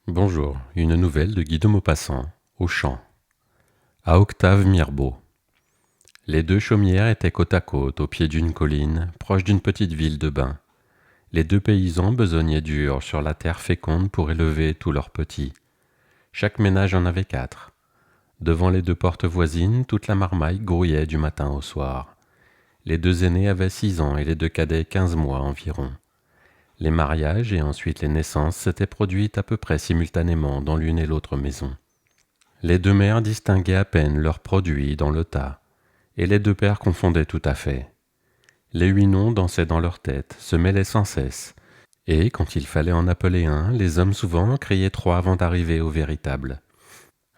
Bonjour, une nouvelle de Guy de Maupassant, au chant, à Octave Mirbeau. Les deux chaumières étaient côte à côte, au pied d'une colline, proche d'une petite ville de bain. Les deux paysans besognaient dur sur la terre féconde pour élever tous leurs petits. Chaque ménage en avait 4. Devant les deux portes voisines, toute la marmaille grouillait du matin au soir. Les deux aînés avaient 6 ans et les deux cadets 15 mois environ. Les mariages et ensuite les naissances s'étaient produites à peu près simultanément dans l'une et l'autre maison. Les deux mères distinguaient à peine leurs produits dans le tas, et les deux pères confondaient tout à fait. Les 8 noms dansaient dans leur tête, se mêlaient sans cesse, et quand il fallait en appeler un, les hommes souvent criaient 3 avant d'arriver au véritable.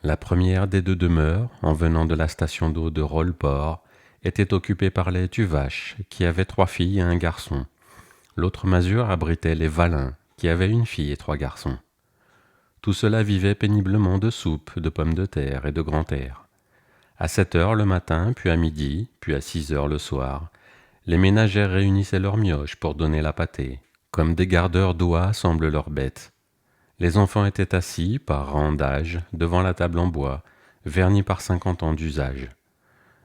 La première des deux demeures, en venant de la station d'eau de Rolleport, était occupée par les Tuvache, qui avaient 3 filles et un garçon. L'autre masure abritait les Valin, qui avaient une fille et 3 garçons. Tout cela vivait péniblement de soupe, de pommes de terre et de grand air. À 7 heures le matin, puis à midi, puis à 6 heures le soir, les ménagères réunissaient leurs mioches pour donner la pâtée, comme des gardeurs d'oies semblent leurs bêtes. Les enfants étaient assis, par rang d'âge, devant la table en bois, vernie par 50 ans d'usage.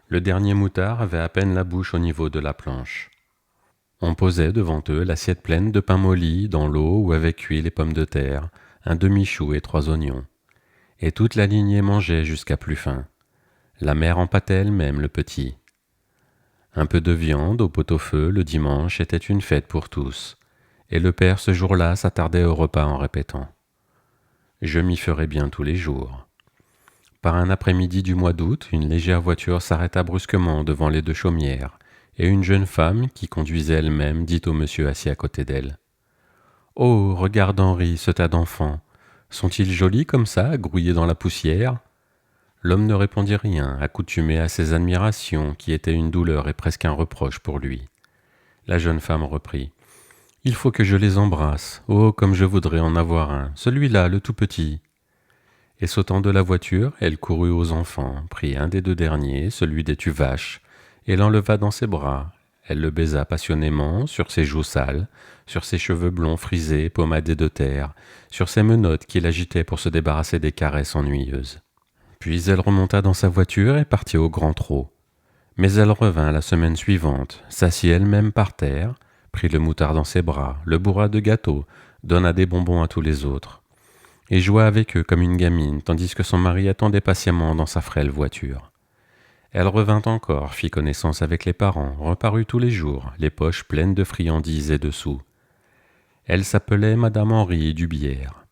Le dernier moutard avait à peine la bouche au niveau de la planche. On posait devant eux l'assiette pleine de pain molli dans l'eau où avaient cuit les pommes de terre, un demi-chou et 3 oignons. Et toute la lignée mangeait jusqu'à plus faim. La mère empâtait elle-même le petit. Un peu de viande au pot-au-feu le dimanche était une fête pour tous, et le père ce jour-là s'attardait au repas en répétant « Je m'y ferai bien tous les jours ». Par un après-midi du mois d'août, une légère voiture s'arrêta brusquement devant les deux chaumières, et une jeune femme, qui conduisait elle-même, dit au monsieur assis à côté d'elle « Oh, regarde Henri, ce tas d'enfants. Sont-ils jolis comme ça, grouillés dans la poussière ?» L'homme ne répondit rien, accoutumé à ces admirations qui étaient une douleur et presque un reproche pour lui. La jeune femme reprit. « Il faut que je les embrasse. Oh, comme je voudrais en avoir un. Celui-là, le tout petit. » Et sautant de la voiture, elle courut aux enfants, prit un des deux derniers, celui des Tuvache, et l'enleva dans ses bras. Elle le baisa passionnément sur ses joues sales, sur ses cheveux blonds frisés, pommadés de terre, sur ses menottes qu'il agitait pour se débarrasser des caresses ennuyeuses. Puis elle remonta dans sa voiture et partit au grand trot. Mais elle revint la semaine suivante, s'assit elle-même par terre, prit le moutard dans ses bras, le bourra de gâteaux, donna des bonbons à tous les autres, et joua avec eux comme une gamine, tandis que son mari attendait patiemment dans sa frêle voiture. Elle revint encore, fit connaissance avec les parents, reparut tous les jours, les poches pleines de friandises et de sous. Elle s'appelait Madame Henri Dubière.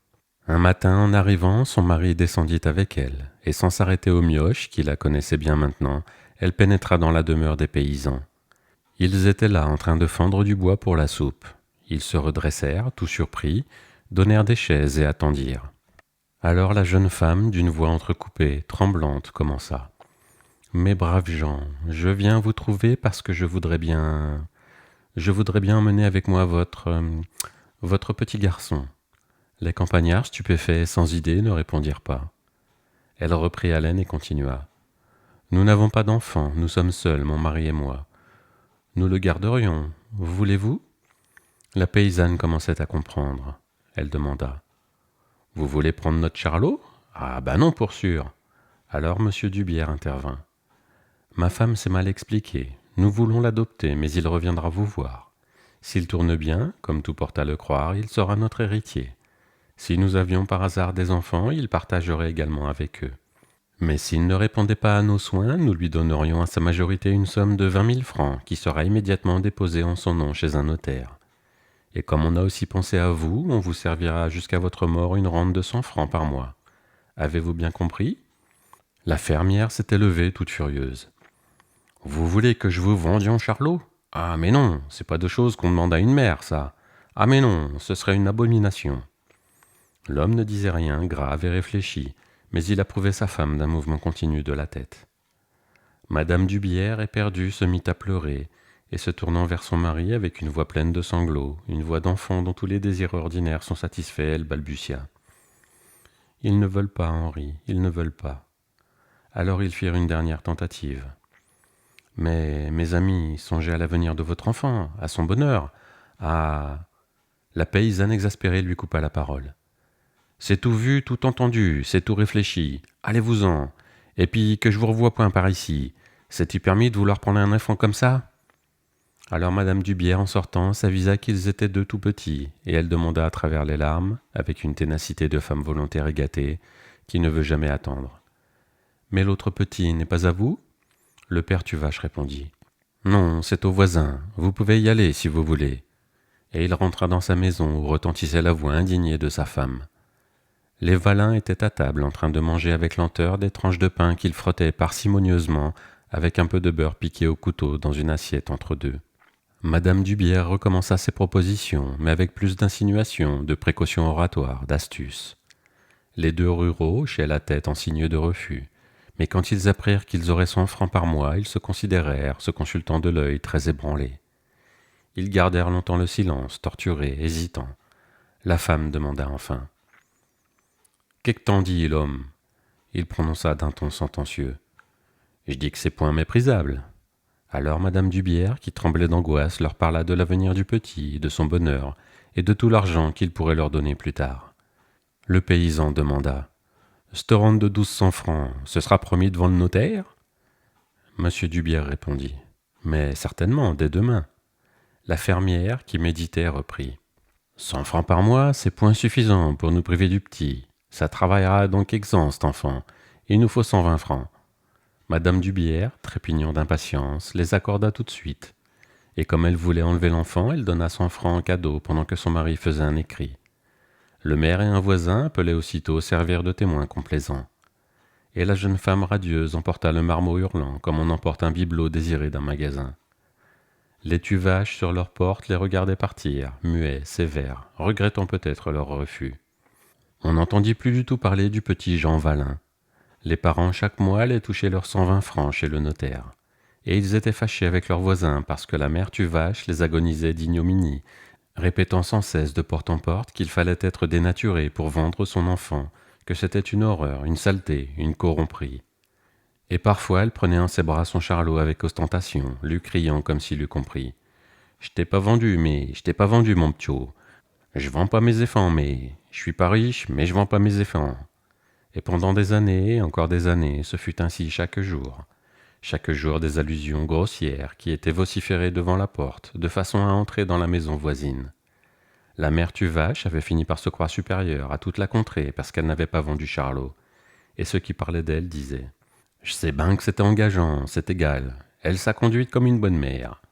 Un matin, en arrivant, son mari descendit avec elle, et sans s'arrêter aux mioches, qui la connaissaient bien maintenant, elle pénétra dans la demeure des paysans. Ils étaient là, en train de fendre du bois pour la soupe. Ils se redressèrent, tout surpris, donnèrent des chaises et attendirent. Alors la jeune femme, d'une voix entrecoupée, tremblante, commença. « Mes braves gens, je viens vous trouver parce que je voudrais bien emmener avec moi votre petit garçon. » Les campagnards, stupéfaits, sans idée, ne répondirent pas. Elle reprit haleine et continua. « Nous n'avons pas d'enfant, nous sommes seuls, mon mari et moi. Nous le garderions, voulez-vous » La paysanne commençait à comprendre. Elle demanda. « Vous voulez prendre notre Charlot ? Ah ben non, pour sûr !» Alors M. Dubière intervint. « Ma femme s'est mal expliquée. Nous voulons l'adopter, mais il reviendra vous voir. S'il tourne bien, comme tout porte à le croire, il sera notre héritier. Si nous avions par hasard des enfants, il partagerait également avec eux. Mais s'il ne répondait pas à nos soins, nous lui donnerions à sa majorité une somme de 20 000 francs qui sera immédiatement déposée en son nom chez un notaire. Et comme on a aussi pensé à vous, on vous servira jusqu'à votre mort une rente de 100 francs par mois. Avez-vous bien compris ?» La fermière s'était levée toute furieuse. « Vous voulez que je vous vendions Charlot ? Ah mais non, c'est pas de choses qu'on demande à une mère, ça. Ah mais non, ce serait une abomination. » L'homme ne disait rien, grave et réfléchi, mais il approuvait sa femme d'un mouvement continu de la tête. Madame Dubière, éperdue, se mit à pleurer, et se tournant vers son mari avec une voix pleine de sanglots, une voix d'enfant dont tous les désirs ordinaires sont satisfaits, elle balbutia. « Ils ne veulent pas, Henri, ils ne veulent pas. » Alors ils firent une dernière tentative. « Mais, mes amis, songez à l'avenir de votre enfant, à son bonheur, à... » La paysanne exaspérée lui coupa la parole. C'est tout vu, tout entendu, c'est tout réfléchi. Allez-vous-en. Et puis que je vous revoie point par ici. C'est-tu permis de vouloir prendre un enfant comme ça ?» Alors madame Dubière, en sortant, s'avisa qu'ils étaient deux tout petits, et elle demanda à travers les larmes, avec une ténacité de femme volontaire et gâtée, qui ne veut jamais attendre. « Mais l'autre petit n'est pas à vous ?» Le père Tuvache répondit. « Non, c'est au voisin, vous pouvez y aller si vous voulez. » Et il rentra dans sa maison où retentissait la voix indignée de sa femme. Les Valin étaient à table en train de manger avec lenteur des tranches de pain qu'ils frottaient parcimonieusement avec un peu de beurre piqué au couteau dans une assiette entre deux. Madame Dubière recommença ses propositions, mais avec plus d'insinuation, de précaution oratoire, d'astuce. Les deux ruraux hochaient la tête en signe de refus, mais quand ils apprirent qu'ils auraient 100 francs par mois, ils se considérèrent, se consultant de l'œil très ébranlé. Ils gardèrent longtemps le silence, torturés, hésitants. La femme demanda enfin. « Qu'est-ce que t'en dis, l'homme ?» Il prononça d'un ton sentencieux. « Je dis que c'est point méprisable. » Alors madame Dubière, qui tremblait d'angoisse, leur parla de l'avenir du petit, de son bonheur, et de tout l'argent qu'il pourrait leur donner plus tard. Le paysan demanda. « C'te rente de 1200 francs, ce sera promis devant le notaire ?» Monsieur Dubière répondit. « Mais certainement, dès demain. » La fermière, qui méditait, reprit. « 100 francs par mois, c'est point suffisant pour nous priver du petit. Ça travaillera donc exempt, cet enfant. Il nous faut 120 francs. » Madame Dubière, trépignant d'impatience, les accorda tout de suite. Et comme elle voulait enlever l'enfant, elle donna 100 francs en cadeau pendant que son mari faisait un écrit. Le maire et un voisin, appelés aussitôt, servirent de témoins complaisants. Et la jeune femme radieuse emporta le marmot hurlant, comme on emporte un bibelot désiré d'un magasin. Les Tuvache sur leur porte les regardaient partir, muets, sévères, regrettant peut-être leur refus. On n'entendit plus du tout parler du petit Jean Valin. Les parents chaque mois allaient toucher leurs 120 francs chez le notaire. Et ils étaient fâchés avec leurs voisins parce que la mère Tuvache les agonisait d'ignominie, répétant sans cesse de porte en porte qu'il fallait être dénaturé pour vendre son enfant, que c'était une horreur, une saleté, une corromperie. Et parfois elle prenait en ses bras son Charlot avec ostentation, lui criant comme s'il eût compris. « Je t'ai pas vendu, mon p'tio. Je vends pas mes enfants, mais je suis pas riche, mais je vends pas mes enfants. » Et pendant des années, et encore des années, ce fut ainsi chaque jour. Chaque jour des allusions grossières qui étaient vociférées devant la porte, de façon à entrer dans la maison voisine. La mère Tuvache avait fini par se croire supérieure à toute la contrée parce qu'elle n'avait pas vendu Charlot. Et ceux qui parlaient d'elle disaient « Je sais bien que c'était engageant, c'est égal. Elle s'a conduite comme une bonne mère. »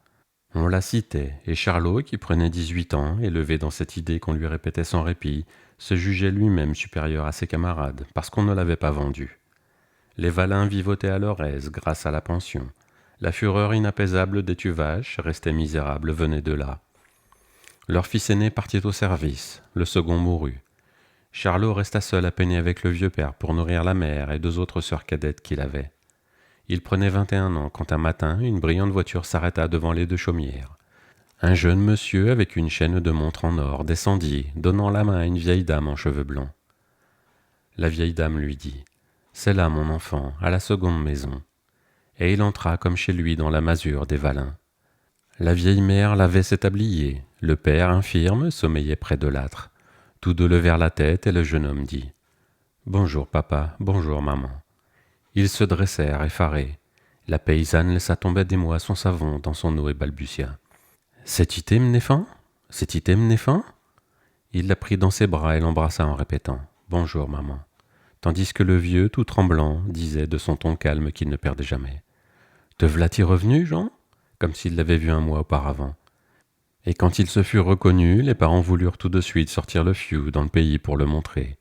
On la citait, et Charlot, qui prenait 18 ans, élevé dans cette idée qu'on lui répétait sans répit, se jugeait lui-même supérieur à ses camarades, parce qu'on ne l'avait pas vendu. Les Valin vivotaient à leur aise grâce à la pension. La fureur inapaisable des Tuvache, restés misérables, venait de là. Leur fils aîné partit au service, le second mourut. Charlot resta seul à peiner avec le vieux père pour nourrir la mère et 2 autres sœurs cadettes qu'il avait. Il prenait 21 ans quand un matin, une brillante voiture s'arrêta devant les 2 chaumières. Un jeune monsieur avec une chaîne de montre en or descendit, donnant la main à une vieille dame en cheveux blancs. La vieille dame lui dit « C'est là, mon enfant, à la seconde maison. » Et il entra comme chez lui dans la masure des Valin. La vieille mère lavait ses tabliers, le père, infirme, sommeillait près de l'âtre. Tous deux levèrent la tête et le jeune homme dit « Bonjour papa, bonjour maman. » Ils se dressèrent effarés. La paysanne laissa tomber des mots à son savon dans son eau et balbutia. « C'est ité, m'néfant ? C'est ité, m'néfant ?» Il la prit dans ses bras et l'embrassa en répétant « Bonjour maman », tandis que le vieux, tout tremblant, disait de son ton calme qu'il ne perdait jamais « Te v'là-t-il revenu, Jean ?» comme s'il l'avait vu un mois auparavant. Et quand il se fut reconnu, les parents voulurent tout de suite sortir le fiou dans le pays pour le montrer.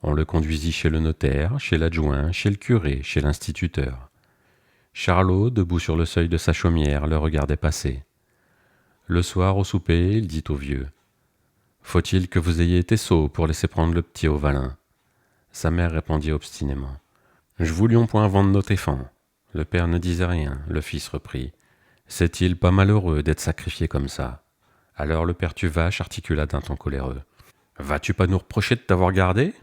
On le conduisit chez le notaire, chez l'adjoint, chez le curé, chez l'instituteur. Charlot, debout sur le seuil de sa chaumière, le regardait passer. Le soir, au souper, il dit au vieux « Faut-il que vous ayez été sot pour laisser prendre le petit au Valin ?» Sa mère répondit obstinément « Je voulions point vendre nos téfants. » Le père ne disait rien, le fils reprit « C'est-il pas malheureux d'être sacrifié comme ça ?» Alors le père Tuvache articula d'un ton coléreux « Vas-tu pas nous reprocher de t'avoir gardé ?»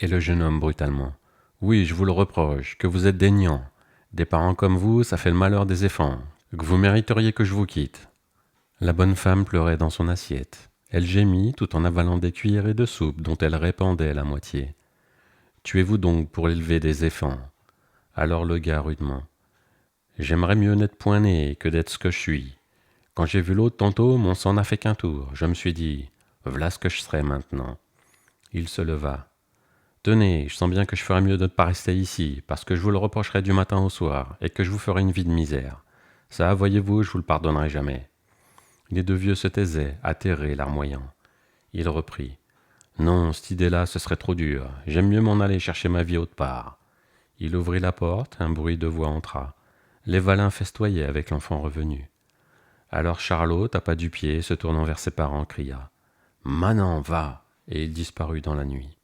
Et le jeune homme brutalement « Oui, je vous le reproche, que vous êtes des niants. Des parents comme vous, ça fait le malheur des enfants, que vous mériteriez que je vous quitte. » La bonne femme pleurait dans son assiette. Elle gémit tout en avalant des cuillerées de soupe dont elle répandait la moitié. Tuez-vous donc pour élever des éléphants. Alors le gars rudement. J'aimerais mieux n'être point né que d'être ce que je suis. Quand j'ai vu l'autre tantôt, mon sang n'a fait qu'un tour. Je me suis dit, voilà ce que je serais maintenant. Il se leva. Tenez, je sens bien que je ferais mieux de ne pas rester ici, parce que je vous le reprocherai du matin au soir, et que je vous ferai une vie de misère. Ça, voyez-vous, je vous le pardonnerai jamais. Les deux vieux se taisaient, atterrés, larmoyants. Il reprit. Non, cette idée-là, ce serait trop dur. J'aime mieux m'en aller chercher ma vie autre part. Il ouvrit la porte, un bruit de voix entra. Les Valin festoyaient avec l'enfant revenu. Alors Charlot tapa du pied, se tournant vers ses parents, cria. Manant, va! Et il disparut dans la nuit.